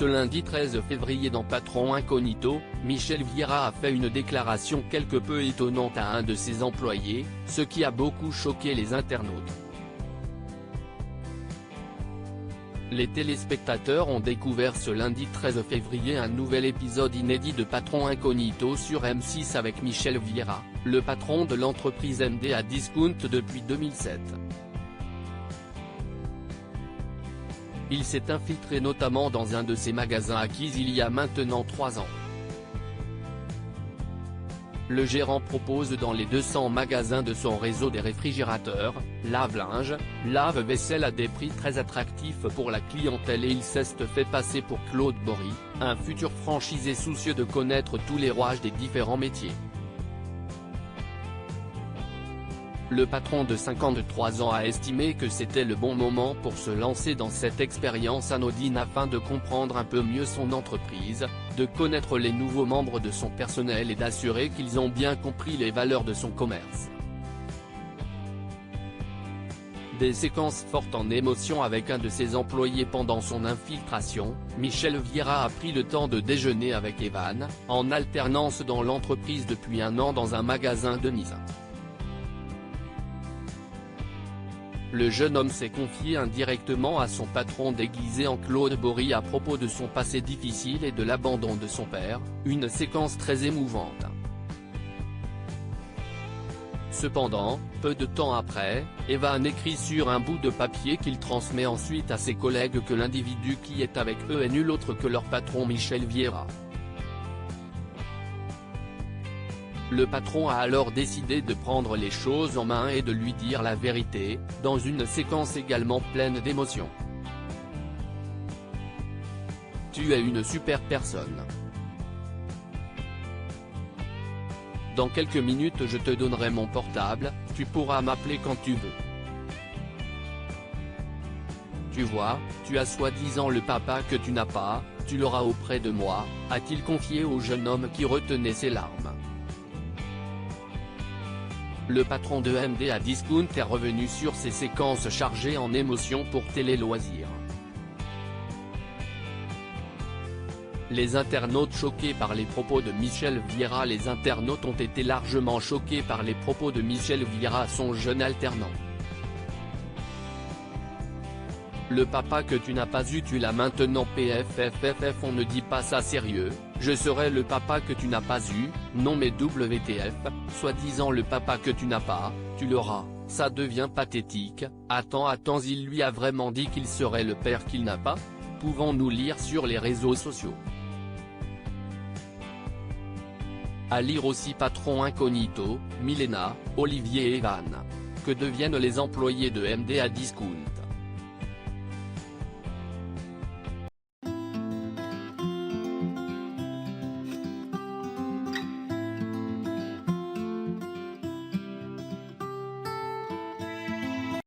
Ce lundi 13 février dans Patron Incognito, Michel Vieira a fait une déclaration quelque peu étonnante à un de ses employés, ce qui a beaucoup choqué les internautes. Les téléspectateurs ont découvert ce lundi 13 février un nouvel épisode inédit de Patron Incognito sur M6 avec Michel Vieira, le patron de l'entreprise MD Discount depuis 2007. Il s'est infiltré notamment dans un de ses magasins acquis il y a maintenant 3 ans. Le gérant propose dans les 200 magasins de son réseau des réfrigérateurs, lave-linge, lave-vaisselle à des prix très attractifs pour la clientèle et il s'est fait passer pour Claude Bory, un futur franchisé soucieux de connaître tous les rouages des différents métiers. Le patron de 53 ans a estimé que c'était le bon moment pour se lancer dans cette expérience anodine afin de comprendre un peu mieux son entreprise, de connaître les nouveaux membres de son personnel et d'assurer qu'ils ont bien compris les valeurs de son commerce. Des séquences fortes en émotion avec un de ses employés pendant son infiltration, Michel Vieira a pris le temps de déjeuner avec Evan, en alternance dans l'entreprise depuis 1 an dans un magasin de Nice. Le jeune homme s'est confié indirectement à son patron déguisé en Claude Bory à propos de son passé difficile et de l'abandon de son père, une séquence très émouvante. Cependant, peu de temps après, Evan écrit sur un bout de papier qu'il transmet ensuite à ses collègues que l'individu qui est avec eux est nul autre que leur patron Michel Vieira. Le patron a alors décidé de prendre les choses en main et de lui dire la vérité, dans une séquence également pleine d'émotions. Tu es une super personne. Dans quelques minutes je te donnerai mon portable, tu pourras m'appeler quand tu veux. Tu vois, tu as soi-disant le papa que tu n'as pas, tu l'auras auprès de moi, a-t-il confié au jeune homme qui retenait ses larmes. Le patron de MD Discount est revenu sur ces séquences chargées en émotions pour Télé Loisirs. Les internautes choqués par les propos de Michel Vieira. Les internautes ont été largement choqués par les propos de Michel Vieira à son jeune alternant. Le papa que tu n'as pas eu tu l'as maintenant. PFFFF on ne dit pas ça sérieux, je serai le papa que tu n'as pas eu, non mais WTF, soi-disant le papa que tu n'as pas, tu l'auras, ça devient pathétique, attends il lui a vraiment dit qu'il serait le père qu'il n'a pas? Pouvons-nous lire sur les réseaux sociaux. À lire aussi Patron Incognito, Milena, Olivier et Evan. Que deviennent les employés de MD Discount?